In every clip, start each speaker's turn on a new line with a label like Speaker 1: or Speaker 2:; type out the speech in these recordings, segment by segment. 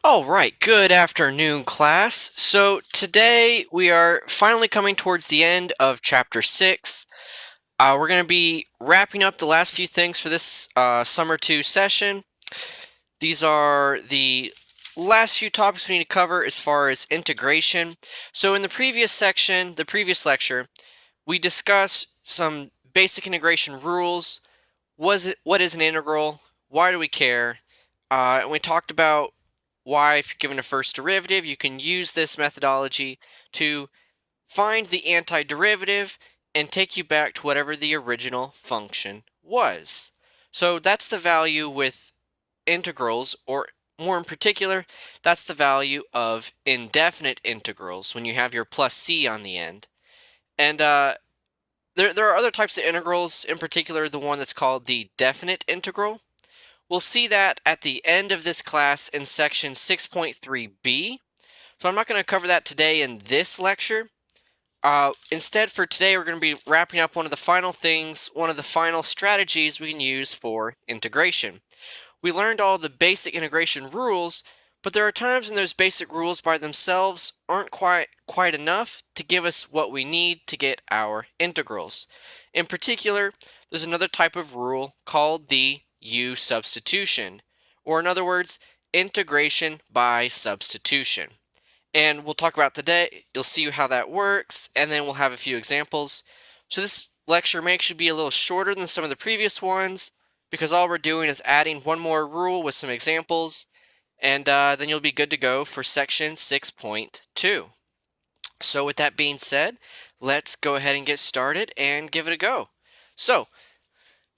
Speaker 1: All right, good afternoon, class. So today we are finally coming towards the end of chapter 6. We're going to be wrapping up the last few things for this summer 2 session. These are the last few topics we need to cover as far as integration. So in the previous section, the previous lecture, we discussed some basic integration rules. What is an integral? Why do we care? And we talked about why, if you're given a first derivative, you can use this methodology to find the antiderivative and take you back to whatever the original function was. So that's the value with integrals, or more in particular, that's the value of indefinite integrals when you have your plus c on the end. And there are other types of integrals, in particular the one that's called the definite integral. We'll see that at the end of this class in section 6.3b. So I'm not going to cover that today in this lecture. Instead, for today, we're going to be wrapping up one of the final things, one of the final strategies we can use for integration. We learned all the basic integration rules, but there are times when those basic rules by themselves aren't quite enough to give us what we need to get our integrals. In particular, there's another type of rule called the U substitution, or in other words, integration by substitution. And we'll talk about today. You'll see how that works, and then we'll have a few examples. So this lecture may actually be a little shorter than some of the previous ones, because all we're doing is adding one more rule with some examples, and then you'll be good to go for section 6.2. So with that being said, let's go ahead and get started and give it a go. So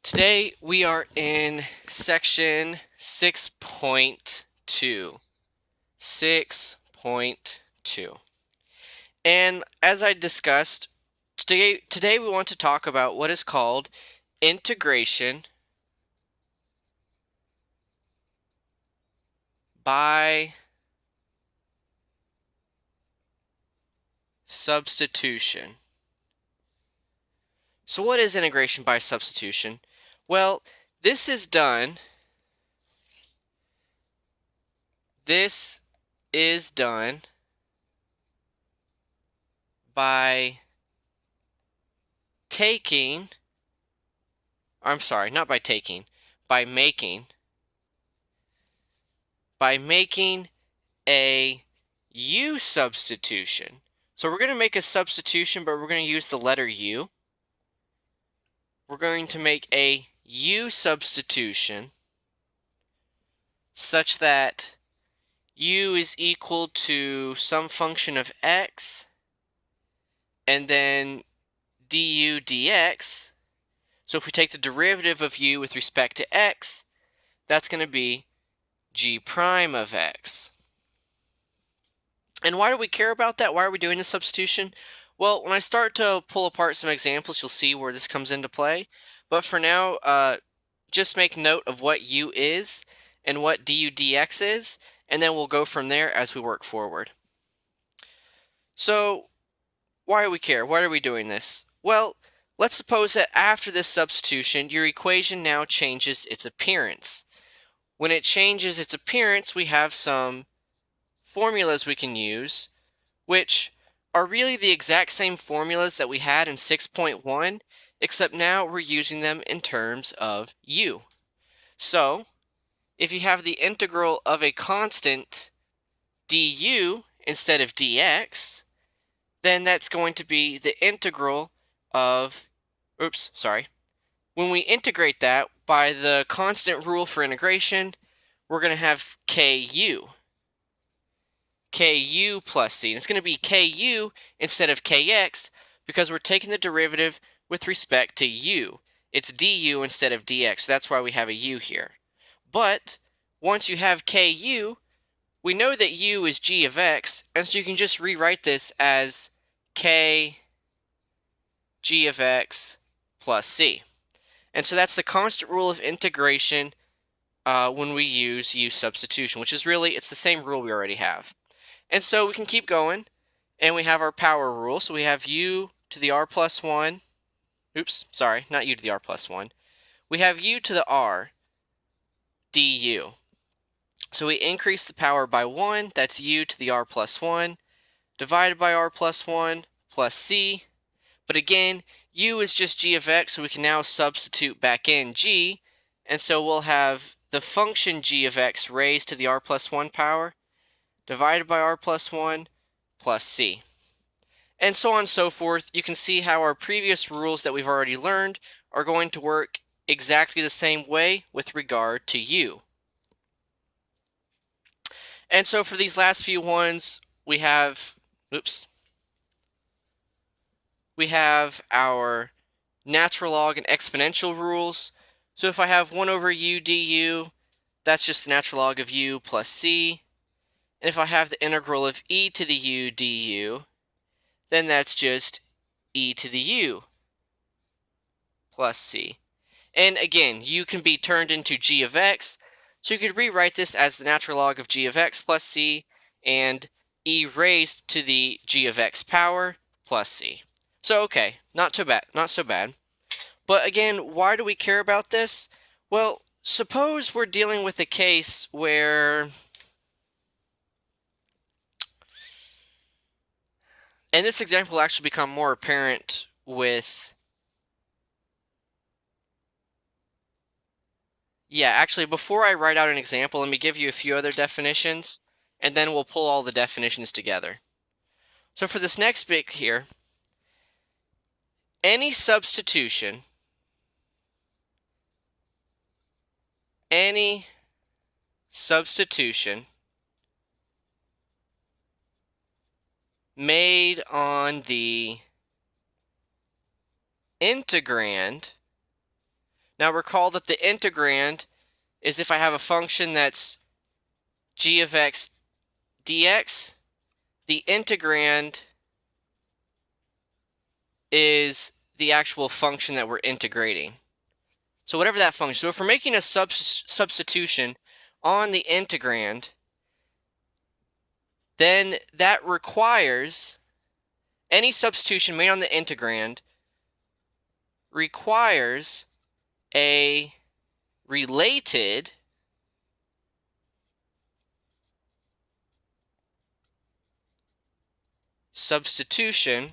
Speaker 1: today we are in section 6.2. 6.2. And as I discussed, today we want to talk about what is called integration by substitution. So what is integration by substitution? Well, this is done by taking, I'm sorry, not by taking, by making a U substitution. So we're going to make a substitution, but we're going to use the letter U. We're going to make a U substitution such that U is equal to some function of x, and then du dx. So if we take the derivative of U with respect to x, that's going to be g prime of x. And why do we care about that? Why are we doing this substitution? Well, when I start to pull apart some examples, you'll see where this comes into play. But for now, just make note of what u is and what du dx is, and then we'll go from there as we work forward. So why do we care? Why are we doing this? Well, let's suppose that after this substitution, your equation now changes its appearance. When it changes its appearance, we have some formulas we can use, which are really the exact same formulas that we had in 6.1, except now we're using them in terms of u. So, if you have the integral of a constant du instead of dx, then that's going to be the integral of, when we integrate that by the constant rule for integration, we're going to have ku plus c. And it's going to be ku instead of kx because we're taking the derivative with respect to u. It's du instead of dx. So that's why we have a u here. But once you have ku, we know that u is g of x, and so you can just rewrite this as k g of x plus c. And so that's the constant rule of integration when we use u substitution, which is really, it's the same rule we already have. And so we can keep going, and we have our power rule. So we have u to the r plus 1. Oops, sorry, not u to the r plus 1. We have u to the r du. So we increase the power by 1, that's u to the r plus 1, divided by r plus 1 plus c. But again, u is just g of x, so we can now substitute back in g, and so we'll have the function g of x raised to the r plus 1 power, divided by r plus 1 plus c. And so on and so forth. You can see how our previous rules that we've already learned are going to work exactly the same way with regard to u. And so for these last few ones, we have our natural log and exponential rules. So if I have 1 over u du, that's just the natural log of u plus c. And if I have the integral of e to the u du, then that's just e to the u plus c. And again, u can be turned into g of x, so you could rewrite this as the natural log of g of x plus c and e raised to the g of x power plus c. So okay, not so bad. But again, why do we care about this? Well, suppose we're dealing with a case where, and this example will actually become more apparent with, actually before I write out an example, let me give you a few other definitions, and then we'll pull all the definitions together. So for this next bit here, any substitution made on the integrand. Now recall that the integrand is if I have a function that's g of x dx, the integrand is the actual function that we're integrating. So whatever that function. So if we're making a substitution on the integrand, then that requires, any substitution made on the integrand requires a related substitution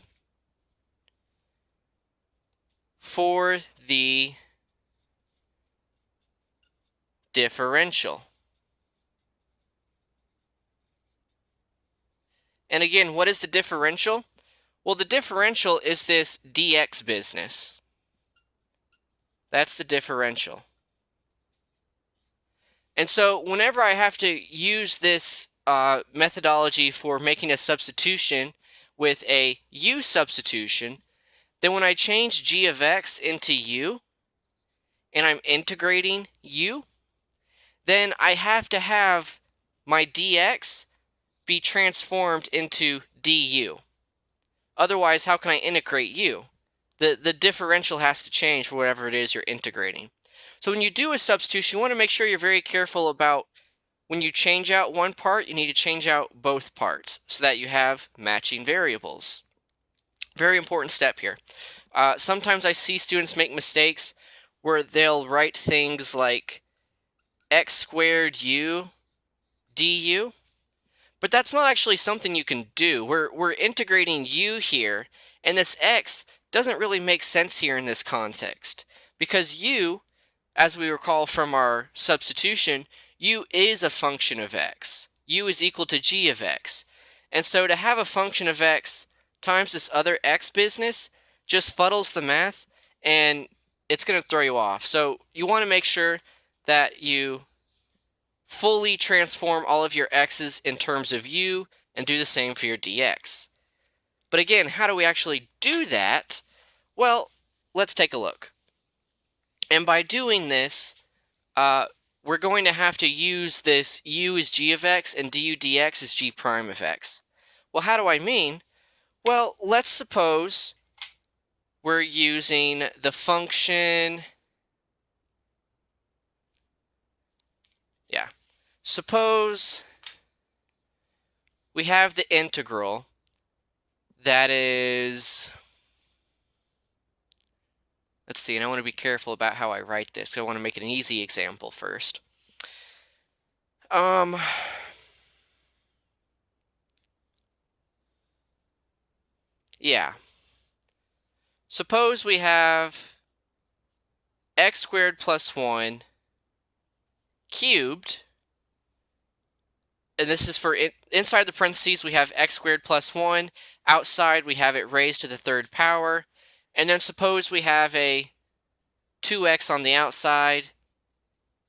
Speaker 1: for the differential. And again, what is the differential? Well, the differential is this dx business. That's the differential. And so whenever I have to use this methodology for making a substitution with a u substitution, then when I change g of x into u, and I'm integrating u, then I have to have my dx be transformed into du. Otherwise, how can I integrate u? The differential has to change for whatever it is you're integrating. So when you do a substitution, you want to make sure you're very careful about when you change out one part, you need to change out both parts so that you have matching variables. Very important step here. Sometimes I see students make mistakes where they'll write things like x squared u du, but that's not actually something you can do. We're integrating u here, and this x doesn't really make sense here in this context, because u, as we recall from our substitution, u is a function of x. U is equal to g of x. And so to have a function of x times this other x business just fuddles the math, and it's going to throw you off. So you want to make sure that you fully transform all of your x's in terms of u and do the same for your dx. But again, how do we actually do that? Well, let's take a look. And by doing this, we're going to have to use this u is g of x and du dx is g prime of x. Well, how do I mean? Well, let's suppose we're using the function, suppose we have the integral that is, let's see, and I want to be careful about how I write this, because I want to make it an easy example first. Yeah. Suppose we have x squared plus 1 cubed, and this is for inside the parentheses we have x squared plus 1, outside we have it raised to the third power, and then suppose we have a 2x on the outside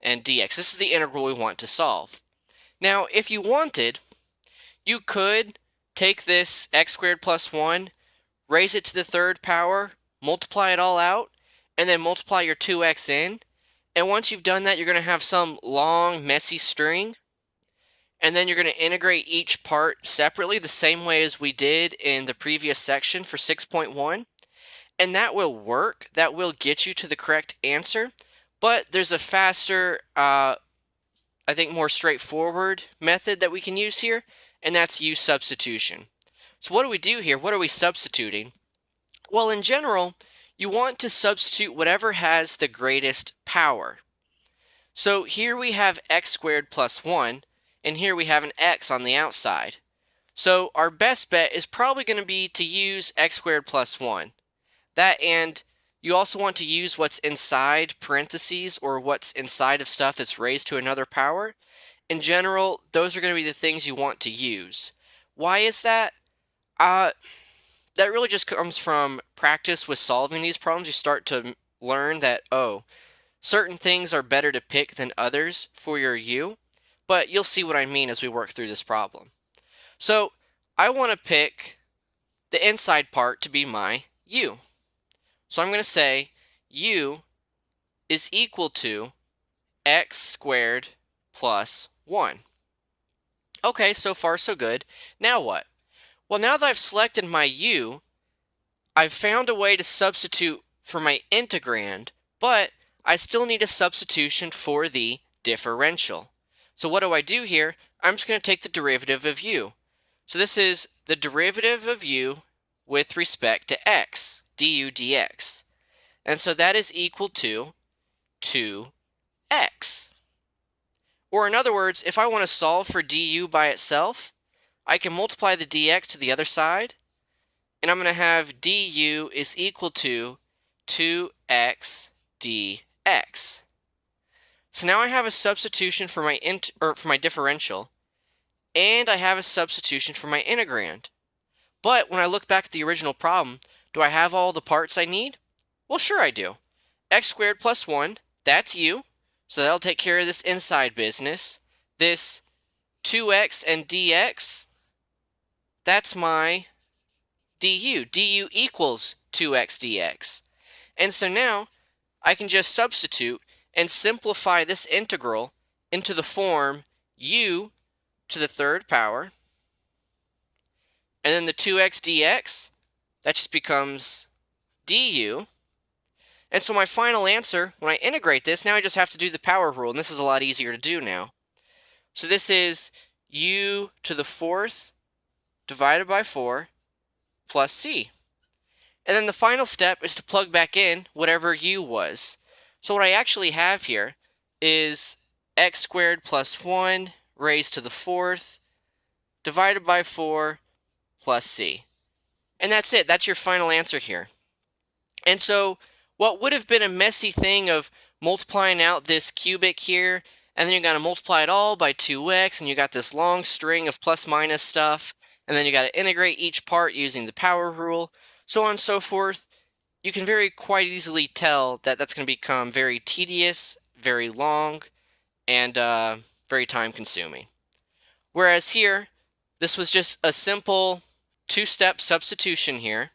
Speaker 1: and dx. This is the integral we want to solve. Now, if you wanted, you could take this x squared plus 1, raise it to the third power, multiply it all out, and then multiply your 2x in. And once you've done that, you're going to have some long, messy string. And then you're going to integrate each part separately the same way as we did in the previous section for 6.1. And that will work. That will get you to the correct answer. But there's a faster, I think more straightforward method that we can use here, and that's use substitution. So what do we do here? What are we substituting? Well, in general, you want to substitute whatever has the greatest power. So here we have x squared plus 1, and here we have an x on the outside. So our best bet is probably going to be to use x squared plus 1. That, and you also want to use what's inside parentheses or what's inside of stuff that's raised to another power. In general, those are going to be the things you want to use. Why is that? That really just comes from practice with solving these problems. You start to learn that, oh, certain things are better to pick than others for your u, but you'll see what I mean as we work through this problem. So I want to pick the inside part to be my u. So I'm going to say u is equal to x squared plus 1. Okay, so far so good. Now what? Well, now that I've selected my u, I've found a way to substitute for my integrand, but I still need a substitution for the differential. So what do I do here? I'm just going to take the derivative of u. So this is the derivative of u with respect to x, du dx. And so that is equal to 2x. Or in other words, if I want to solve for du by itself, I can multiply the dx to the other side, and I'm going to have du is equal to 2x dx. So now I have a substitution for my differential, and I have a substitution for my integrand. But when I look back at the original problem, do I have all the parts I need? Well, sure I do. X squared plus 1, that's u, so that'll take care of this inside business. This 2x and dx, that's my du. du equals 2x dx. And so now I can just substitute and simplify this integral into the form u to the third power. And then the 2x dx, that just becomes du. And so my final answer, when I integrate this, now I just have to do the power rule, and this is a lot easier to do now. So this is u to the fourth divided by 4 plus c. And then the final step is to plug back in whatever u was. So what I actually have here is x squared plus 1 raised to the fourth divided by 4 plus c. And that's it. That's your final answer here. And so what would have been a messy thing of multiplying out this cubic here, and then you got to multiply it all by 2x, and you got this long string of plus minus stuff, and then you got to integrate each part using the power rule, so on and so forth. You can quite easily tell that that's going to become very tedious, very long, and very time consuming. Whereas here, this was just a simple two-step substitution here.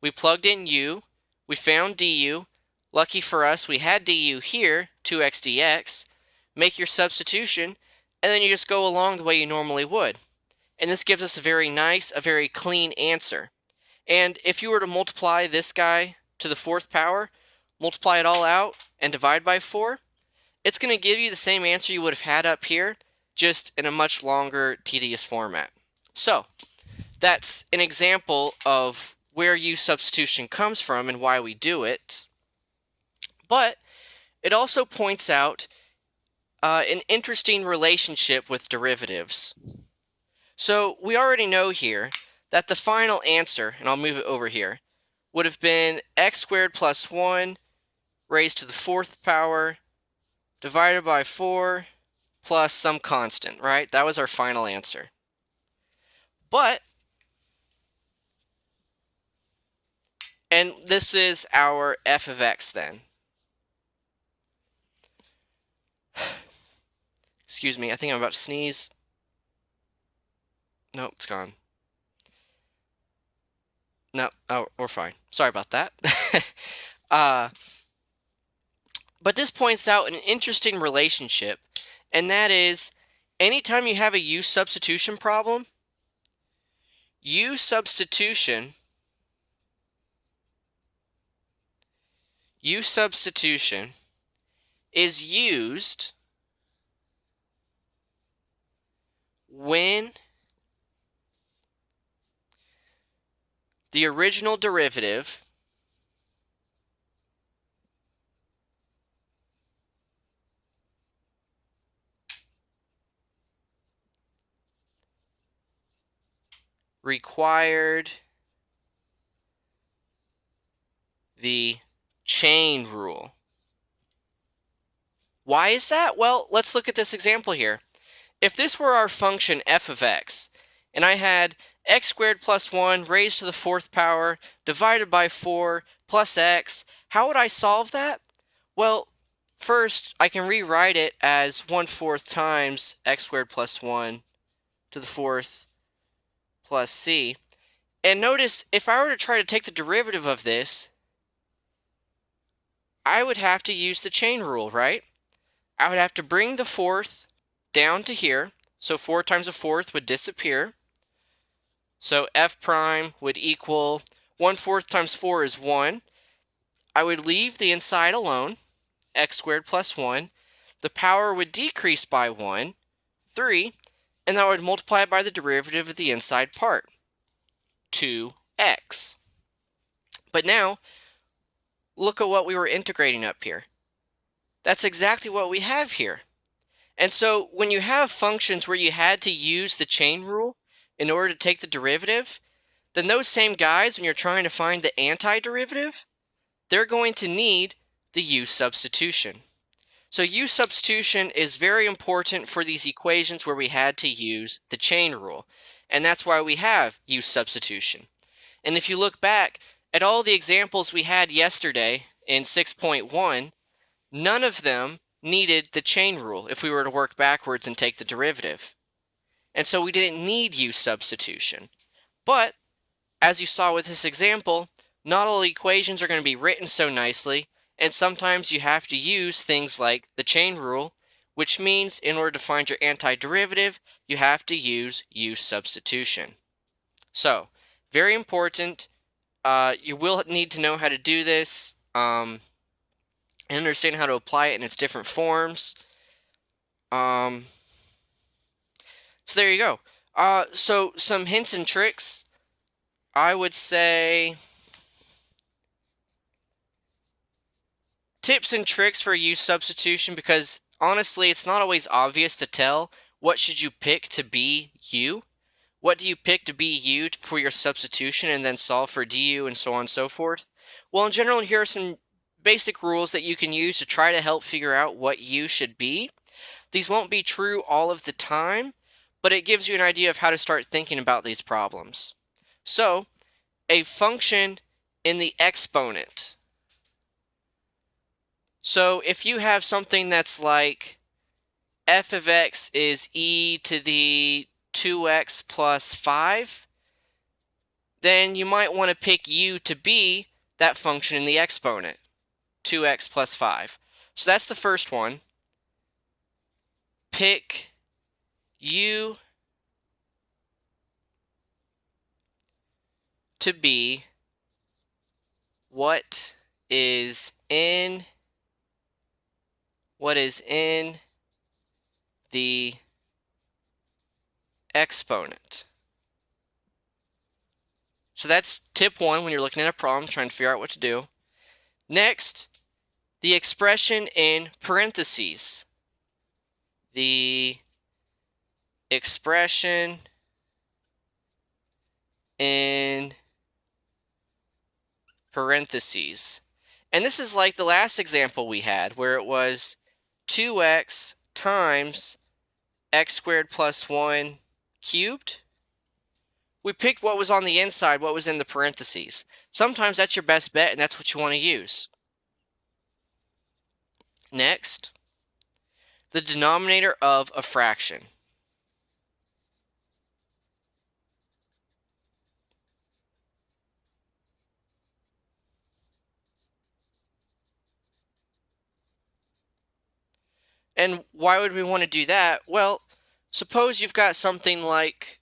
Speaker 1: We plugged in u, we found du. Lucky for us, we had du here, 2x dx. Make your substitution, and then you just go along the way you normally would. And this gives us a very nice, a very clean answer. And if you were to multiply this guy to the fourth power, multiply it all out, and divide by 4, it's going to give you the same answer you would have had up here, just in a much longer, tedious format. So, that's an example of where use substitution comes from and why we do it. But it also points out an interesting relationship with derivatives. So we already know here that the final answer, and I'll move it over here, would have been x squared plus 1 raised to the 4th power divided by 4 plus some constant, right? That was our final answer. But, and this is our f of x then. Excuse me, I think I'm about to sneeze. Nope, it's gone. No, oh, we're fine. Sorry about that. But this points out an interesting relationship, and that is, anytime you have a u substitution problem, u substitution is used when the original derivative required the chain rule. Why is that? Well, let's look at this example here. If this were our function f of x, and I had x squared plus 1 raised to the 4th power divided by 4 plus x, how would I solve that? Well, first, I can rewrite it as 1/4 times x squared plus 1 to the 4th plus c. And notice, if I were to try to take the derivative of this, I would have to use the chain rule, right? I would have to bring the 4th down to here, so 4 times a 4th would disappear. So f prime would equal 1/4 times 4 is 1. I would leave the inside alone, x squared plus 1. The power would decrease by 1, 3, and I would multiply it by the derivative of the inside part, 2x. But now, look at what we were integrating up here. That's exactly what we have here. And so when you have functions where you had to use the chain rule in order to take the derivative, then those same guys, when you're trying to find the antiderivative, they're going to need the u substitution. So u substitution is very important for these equations where we had to use the chain rule. And that's why we have u substitution. And if you look back at all the examples we had yesterday in 6.1, none of them needed the chain rule if we were to work backwards and take the derivative. And so we didn't need u substitution. But, as you saw with this example, not all equations are going to be written so nicely, and sometimes you have to use things like the chain rule, which means in order to find your antiderivative, you have to use u substitution. So, very important. You will need to know how to do this and understand how to apply it in its different forms. So there you go. So some hints and tricks. I would say tips and tricks for u substitution, because honestly it's not always obvious to tell what should you pick to be u. What do you pick to be u for your substitution and then solve for du and so on and so forth? Well, in general, here are some basic rules that you can use to try to help figure out what u should be. These won't be true all of the time, but it gives you an idea of how to start thinking about these problems. So, a function in the exponent. So if you have something that's like f of x is e to the 2x plus 5, then you might want to pick u to be that function in the exponent, 2x plus 5. So that's the first one. Pick u to be what is in the exponent. So that's tip one when you're looking at a problem, trying to figure out what to do. Next, the expression in parentheses. the expression in parentheses. And this is like the last example we had, where it was 2x times x squared plus 1 cubed. We picked what was on the inside, what was in the parentheses. Sometimes that's your best bet, and that's what you want to use. Next, the denominator of a fraction. And why would we want to do that? Well, suppose you've got something like,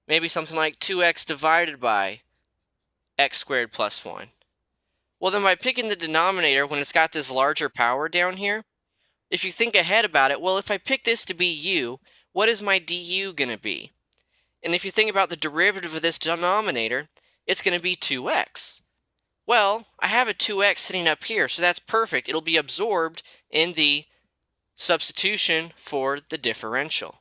Speaker 1: maybe something like 2x divided by x squared plus 1. Well, then by picking the denominator, when it's got this larger power down here, if you think ahead about it, well, if I pick this to be u, what is my du going to be? And if you think about the derivative of this denominator, it's going to be 2x. Well, I have a 2x sitting up here, so that's perfect. It'll be absorbed in the substitution for the differential.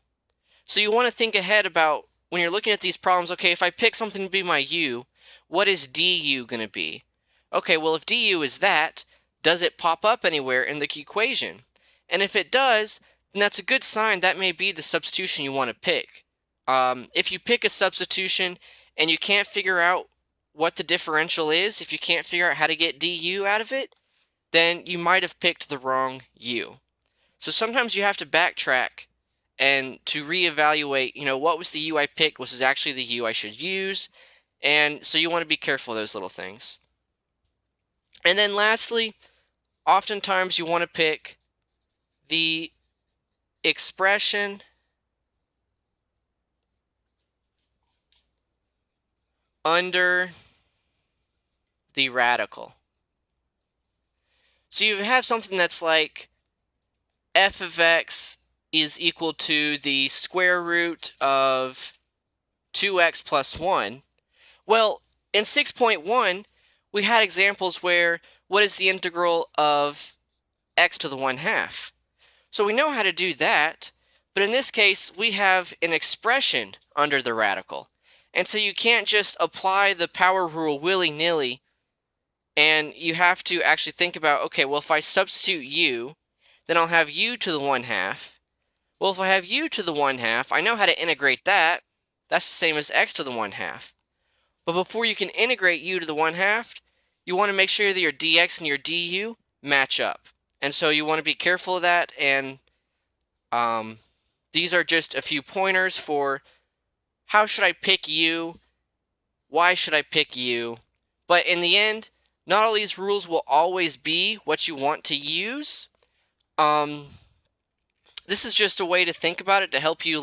Speaker 1: So you want to think ahead about when you're looking at these problems, okay, if I pick something to be my u, what is du going to be? Okay, well, if du is that, does it pop up anywhere in the equation? And if it does, then that's a good sign that may be the substitution you want to pick. If you pick a substitution and you can't figure out what the differential is, if you can't figure out how to get du out of it, then you might have picked the wrong u. So sometimes you have to backtrack and to reevaluate, what was the u I picked? Was this actually the u I should use? And so you want to be careful of those little things. And then lastly, oftentimes you want to pick the expression under the radical. So you have something that's like f of x is equal to the square root of 2x plus 1. Well, in 6.1, we had examples where what is the integral of x to the 1/2? So we know how to do that, but in this case, we have an expression under the radical. And so you can't just apply the power rule willy-nilly, and you have to actually think about, okay, well, if I substitute u, then I'll have u to the 1/2. Well, if I have u to the 1/2, I know how to integrate that. That's the same as x to the 1/2. But before you can integrate u to the 1/2, you want to make sure that your dx and your du match up. And so you want to be careful of that, and these are just a few pointers for how should I pick u, why should I pick u. But in the end, not all these rules will always be what you want to use. This is just a way to think about it to help you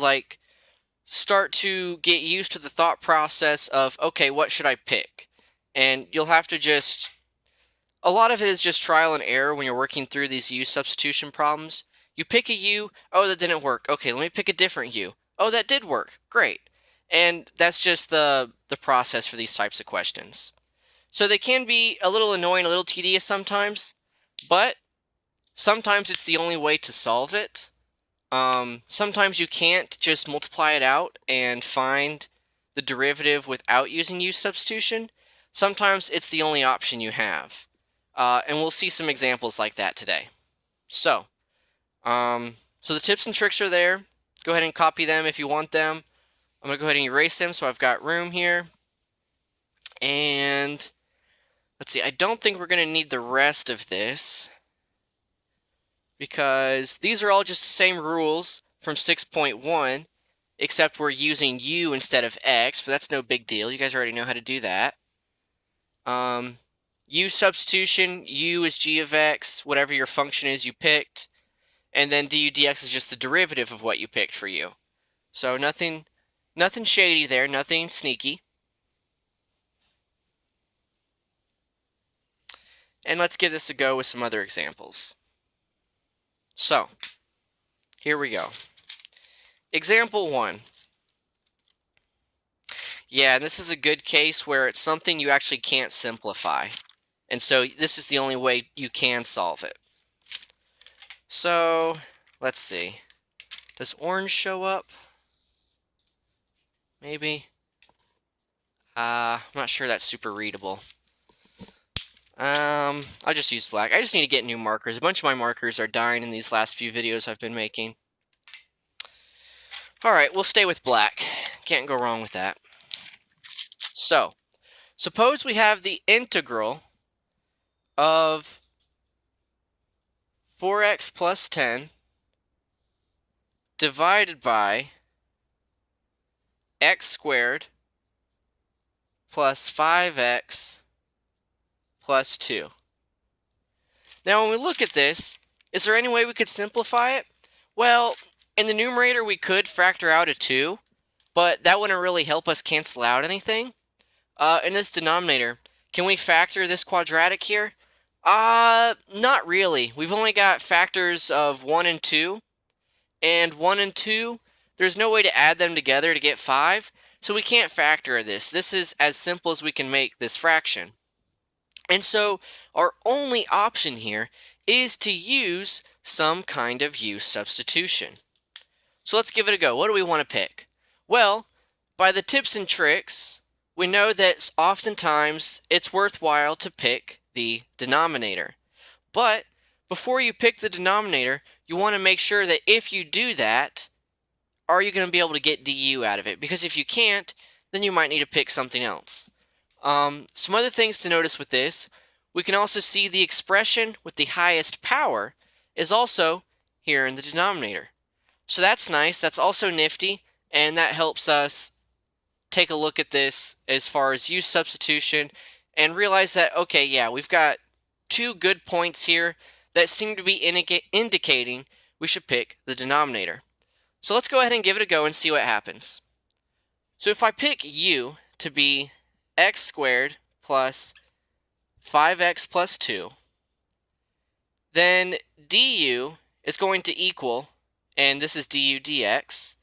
Speaker 1: start to get used to the thought process of, okay, what should I pick? And you'll have to a lot of it is just trial and error when you're working through these u substitution problems. You pick a u, oh, that didn't work. Okay, let me pick a different u. Oh, that did work. Great. And that's just the process for these types of questions. So they can be a little annoying, a little tedious sometimes, but sometimes it's the only way to solve it. Sometimes you can't just multiply it out and find the derivative without using u substitution. Sometimes it's the only option you have. And we'll see some examples like that today. So the tips and tricks are there. Go ahead and copy them if you want them. I'm going to go ahead and erase them so I've got room here. And let's see, I don't think we're going to need the rest of this, because these are all just the same rules from 6.1, except we're using u instead of x, but that's no big deal. You guys already know how to do that. U substitution, u is g of x, whatever your function is you picked, and then du dx is just the derivative of what you picked for u. So nothing shady there, nothing sneaky. And let's give this a go with some other examples. So, here we go. Example 1. Yeah, and this is a good case where it's something you actually can't simplify. And so this is the only way you can solve it. So, let's see. Does orange show up? Maybe. I'm not sure that's super readable. I'll just use black. I just need to get new markers. A bunch of my markers are dying in these last few videos I've been making. Alright, we'll stay with black. Can't go wrong with that. So, suppose we have the integral of 4x plus 10 divided by x squared plus 5x plus 2. Now, when we look at this, is there any way we could simplify it? Well, in the numerator, we could factor out a 2, but that wouldn't really help us cancel out anything. In this denominator, can we factor this quadratic here? Not really. We've only got factors of 1 and 2, and 1 and 2, there's no way to add them together to get 5, so we can't factor this. This is as simple as we can make this fraction. And so our only option here is to use some kind of u substitution. So let's give it a go. What do we want to pick? Well, by the tips and tricks, we know that oftentimes it's worthwhile to pick the denominator. But before you pick the denominator, you want to make sure that if you do that, are you going to be able to get du out of it? Because if you can't, then you might need to pick something else. Some other things to notice with this, we can also see the expression with the highest power is also here in the denominator. So that's nice, that's also nifty, and that helps us take a look at this as far as use substitution and realize that, okay, yeah, we've got two good points here that seem to be indicating we should pick the denominator. So let's go ahead and give it a go and see what happens. So if I pick u to be x squared plus 5x plus 2, then du is going to equal, and this is du dx,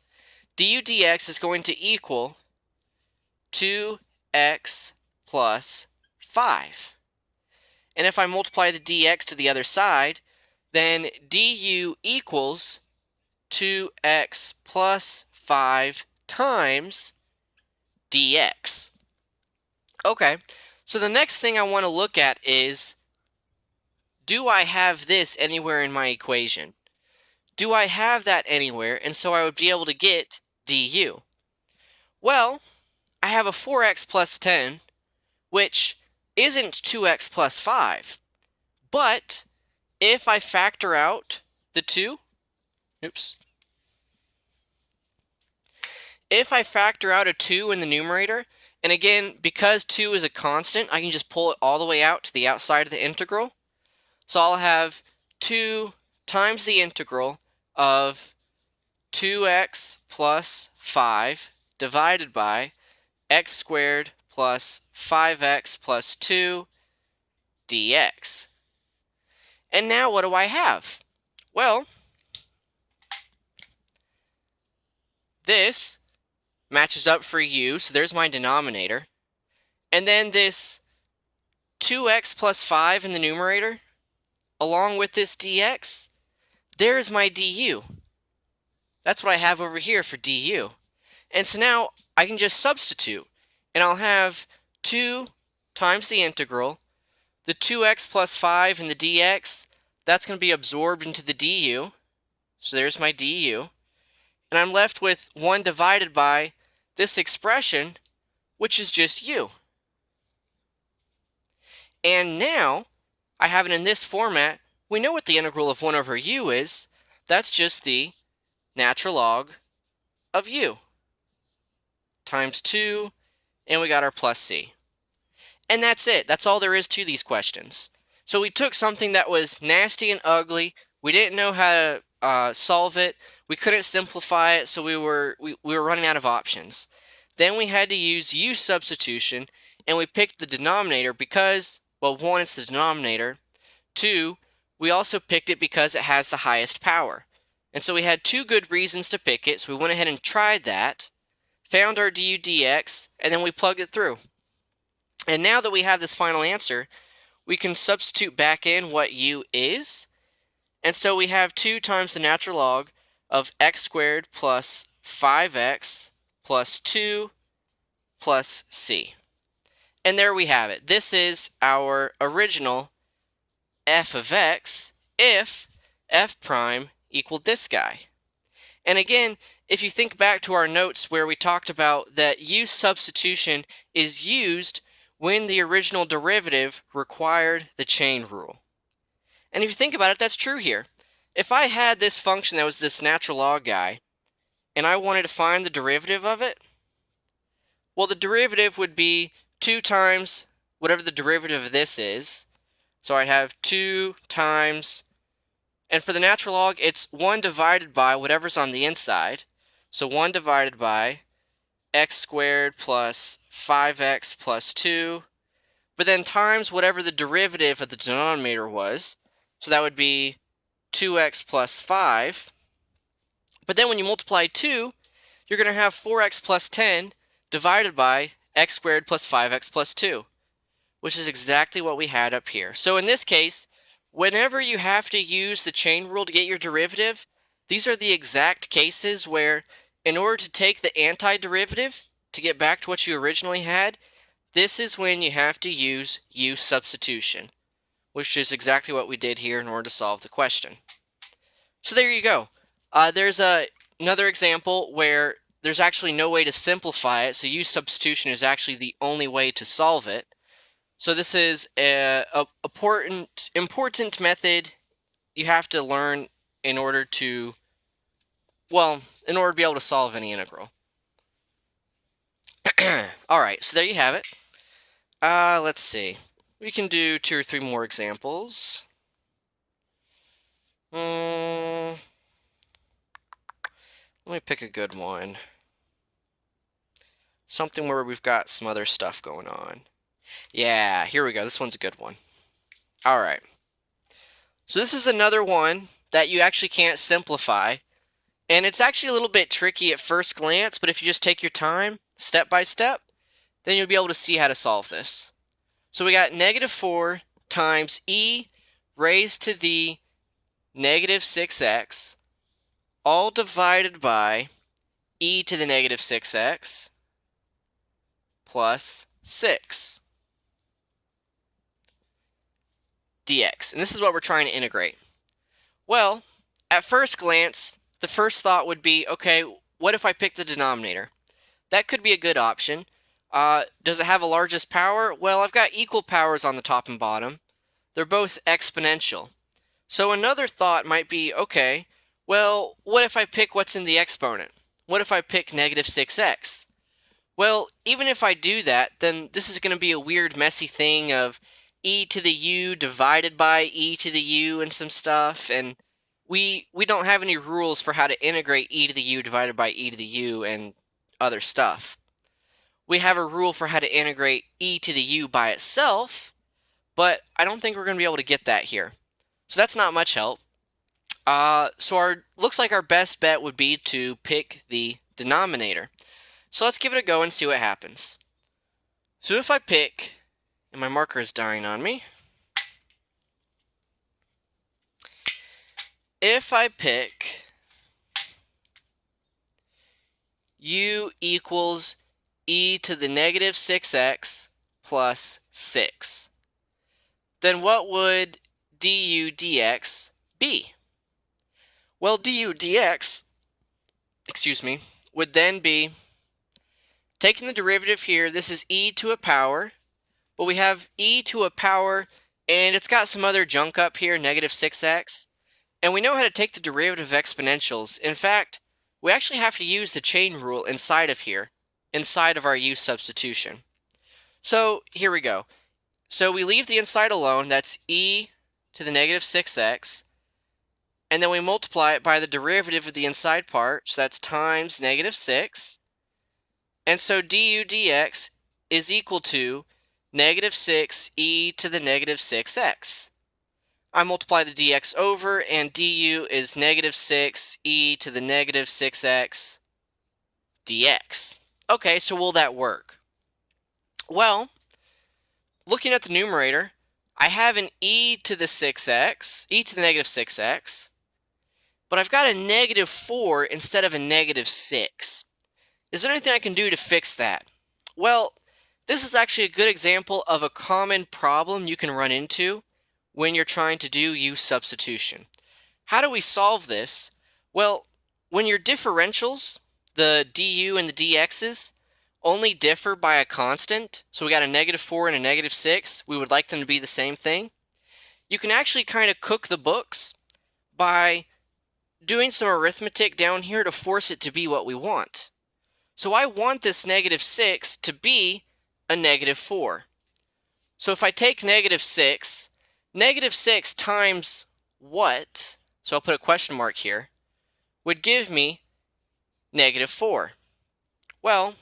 Speaker 1: du dx is going to equal 2x plus 5. And if I multiply the dx to the other side, then du equals 2x plus 5 times dx. Okay, so the next thing I want to look at is, do I have this anywhere in my equation? Do I have that anywhere, and so I would be able to get du? Well, I have a 4x plus 10, which isn't 2x plus 5. But if I factor out the 2, if I factor out a 2 in the numerator, and again, because 2 is a constant, I can just pull it all the way out to the outside of the integral. So I'll have 2 times the integral of 2x plus 5 divided by x squared plus 5x plus 2 dx. And now what do I have? Well, this matches up for u, so there's my denominator. And then this 2x plus 5 in the numerator, along with this dx, there's my du. That's what I have over here for du. And so now I can just substitute, and I'll have 2 times the integral, the 2x plus 5 and the dx, that's going to be absorbed into the du. So there's my du. And I'm left with 1 divided by this expression, which is just u. And now I have it in this format. We know what the integral of 1 over u is. That's just the natural log of u times 2, and we got our plus c. And that's it. That's all there is to these questions. So we took something that was nasty and ugly. We didn't know how to solve it. We couldn't simplify it, so we were running out of options. Then we had to use u substitution, and we picked the denominator because, well, 1, it's the denominator. 2, we also picked it because it has the highest power. And so we had 2 good reasons to pick it, so we went ahead and tried that, found our du dx, and then we plugged it through. And now that we have this final answer, we can substitute back in what u is, And so we have 2 times the natural log of x squared plus 5x plus 2 plus c. And there we have it. This is our original f of x if f prime equaled this guy. And again, if you think back to our notes where we talked about that use substitution is used when the original derivative required the chain rule. And if you think about it, that's true here. If I had this function that was this natural log guy, and I wanted to find the derivative of it, well, the derivative would be 2 times whatever the derivative of this is. So I'd have 2 times, and for the natural log, it's 1 divided by whatever's on the inside. So 1 divided by x squared plus 5x plus 2, but then times whatever the derivative of the denominator was. So that would be 2x plus 5. But then when you multiply 2, you're going to have 4x plus 10 divided by x squared plus 5x plus 2, which is exactly what we had up here. So in this case, whenever you have to use the chain rule to get your derivative, these are the exact cases where in order to take the antiderivative to get back to what you originally had, this is when you have to use substitution, which is exactly what we did here in order to solve the question. So there you go. There's another example where there's actually no way to simplify it, so use substitution is actually the only way to solve it. So this is an important method you have to learn in order to be able to solve any integral. Alright, so there you have it. Let's see. We can do 2 or 3 more examples. Let me pick a good one. Something where we've got some other stuff going on. Yeah, here we go. This one's a good one. Alright. So this is another one that you actually can't simplify. And it's actually a little bit tricky at first glance, but if you just take your time, step by step, then you'll be able to see how to solve this. So we got -4 times e raised to the -6x, all divided by e to the -6x plus 6 dx. And this is what we're trying to integrate. Well, at first glance, the first thought would be, okay, what if I pick the denominator? That could be a good option. Does it have a largest power? Well, I've got equal powers on the top and bottom. They're both exponential. So another thought might be, okay, well, what if I pick what's in the exponent? What if I pick -6x? Well, even if I do that, then this is going to be a weird, messy thing of e to the u divided by e to the u and some stuff, and we don't have any rules for how to integrate e to the u divided by e to the u and other stuff. We have a rule for how to integrate e to the u by itself, but I don't think we're going to be able to get that here. So that's not much help. So looks like our best bet would be to pick the denominator. So let's give it a go and see what happens. So if I pick, and my marker is dying on me. If I pick u equals e to the -6x plus 6, then what would du dx be? Well, du dx, would then be taking the derivative here. This is e to a power, but we have e to a power, and it's got some other junk up here, -6x. And we know how to take the derivative of exponentials. In fact, we actually have to use the chain rule inside of here, inside of our use substitution. So here we go. So we leave the inside alone, that's e to the -6x, and then we multiply it by the derivative of the inside part, so that's times -6. And so du dx is equal to -6 e to the -6x. I multiply the dx over, and du is -6 e to the -6x dx. Okay, so will that work? Well, looking at the numerator, I have an e to the 6x, e to the negative 6x, but I've got a negative 4 instead of a negative 6. Is there anything I can do to fix that? Well, this is actually a good example of a common problem you can run into when you're trying to do u substitution. How do we solve this? Well, when your differentials, the du and the dx's, only differ by a constant, so we got a negative 4 and a negative 6, we would like them to be the same thing, you can actually kind of cook the books by doing some arithmetic down here to force it to be what we want. So I want this negative 6 to be a negative 4. So if I take negative 6 times what, so I'll put a question mark here, would give me negative 4. Well,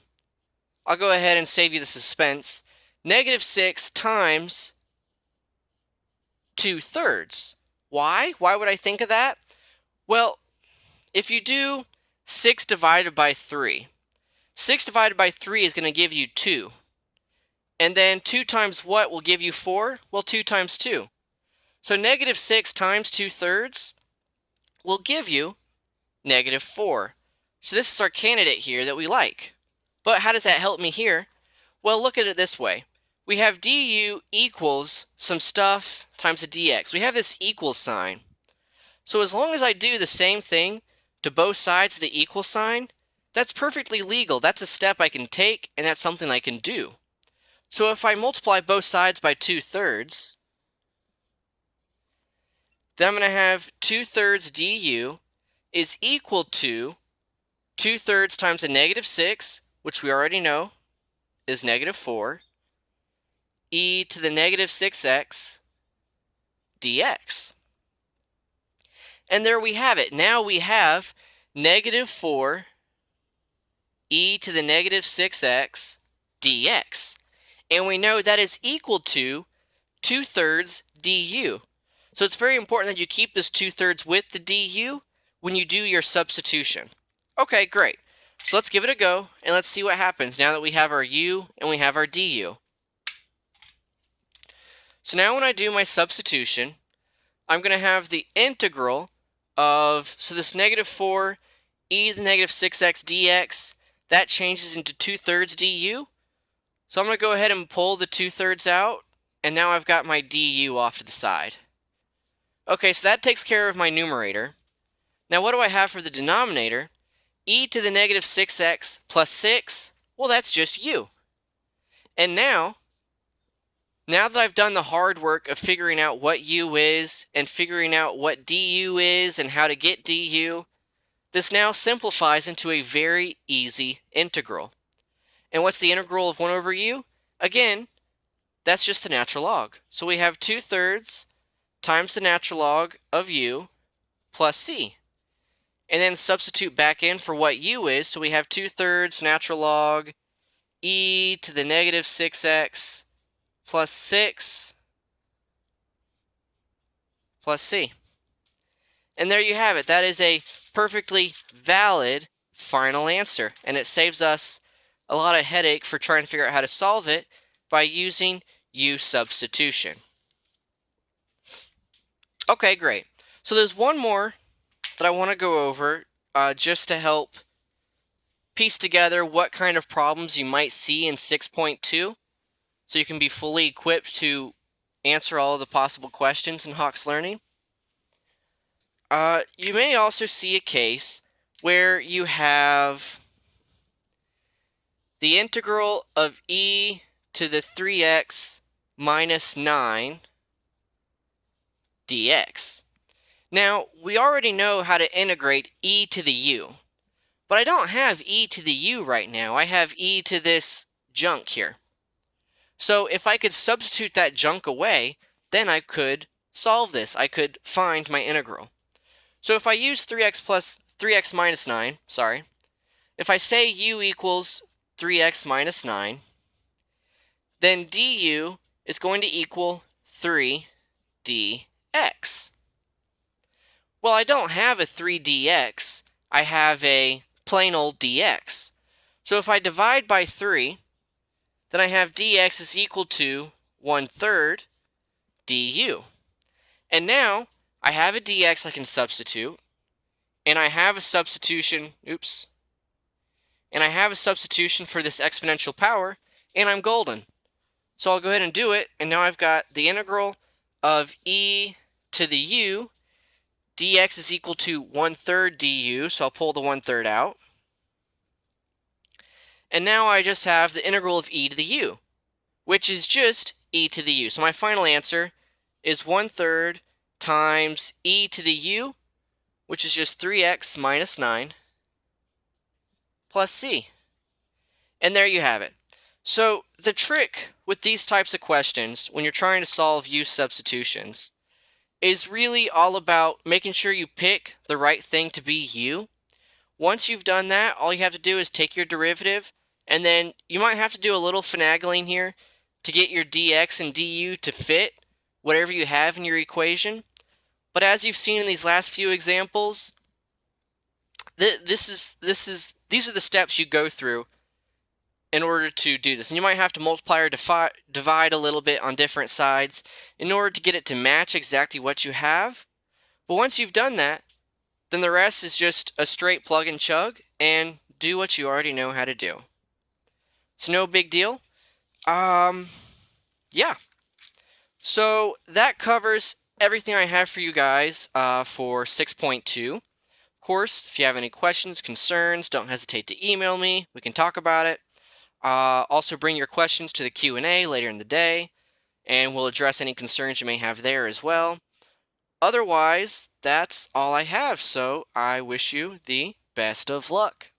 Speaker 1: I'll go ahead and save you the suspense. Negative 6 times 2/3. Why? Why would I think of that? Well, if you do 6 divided by 3, 6 divided by 3 is going to give you 2. And then 2 times what will give you 4? Well, 2 times 2. So negative 6 times 2/3 will give you negative 4. So this is our candidate here that we like. But how does that help me here? Well, look at it this way. We have du equals some stuff times a dx. We have this equal sign. So as long as I do the same thing to both sides of the equal sign, that's perfectly legal. That's a step I can take, and that's something I can do. So if I multiply both sides by 2/3, then I'm going to have 2/3 du is equal to 2/3 times a negative 6, which we already know is negative 4, e to the negative 6x dx. And there we have it. Now we have negative 4 e to the negative 6x dx. And we know that is equal to 2/3 du. So it's very important that you keep this 2/3 with the du when you do your substitution. Okay, great. So let's give it a go, and let's see what happens now that we have our u and we have our du. So now when I do my substitution, I'm going to have the integral of, so this negative 4 e to the negative 6x dx, that changes into 2/3 du. So I'm going to go ahead and pull the 2/3 out, and now I've got my du off to the side. Okay, so that takes care of my numerator. Now what do I have for the denominator? E to the negative 6x plus 6, well, that's just u. And now that I've done the hard work of figuring out what u is and figuring out what du is and how to get du, this now simplifies into a very easy integral. And what's the integral of 1 over u? Again, that's just the natural log. So we have 2/3 times the natural log of u plus c. And then substitute back in for what u is, so we have 2/3 natural log e to the negative 6x plus 6 plus c. And there you have it. That is a perfectly valid final answer, and it saves us a lot of headache for trying to figure out how to solve it by using u substitution. Okay, great. So there's one more that I want to go over just to help piece together what kind of problems you might see in 6.2, so you can be fully equipped to answer all of the possible questions in Hawk's Learning. You may also see a case where you have the integral of e to the 3x minus 9 dx. Now, we already know how to integrate e to the u, but I don't have e to the u right now. I have e to this junk here. So if I could substitute that junk away, then I could solve this. I could find my integral. So if I use 3x minus 9, if I say u equals 3x minus 9, then du is going to equal 3 dx. Well, I don't have a 3 dx. I have a plain old dx. So if I divide by 3, then I have dx is equal to 1/3 du. And now I have a dx I can substitute, and I have a substitution, and I have a substitution for this exponential power, and I'm golden. So I'll go ahead and do it, and now I've got the integral of e to the u. Dx is equal to 1/3 du, so I'll pull the 1/3 out. And now I just have the integral of e to the u, which is just e to the u. So my final answer is 1/3 times e to the u, which is just 3x minus 9, plus c. And there you have it. So the trick with these types of questions, when you're trying to solve u substitutions, is really all about making sure you pick the right thing to be u. Once you've done that, all you have to do is take your derivative, and then you might have to do a little finagling here to get your dx and du to fit whatever you have in your equation. But as you've seen in these last few examples, these are the steps you go through in order to do this. And you might have to multiply or divide a little bit on different sides in order to get it to match exactly what you have. But once you've done that, then the rest is just a straight plug and chug and do what you already know how to do. So no big deal. Yeah. So that covers everything I have for you guys for 6.2. Of course, if you have any questions, concerns, don't hesitate to email me. We can talk about it. Also bring your questions to the Q&A later in the day, and we'll address any concerns you may have there as well. Otherwise, that's all I have, so I wish you the best of luck.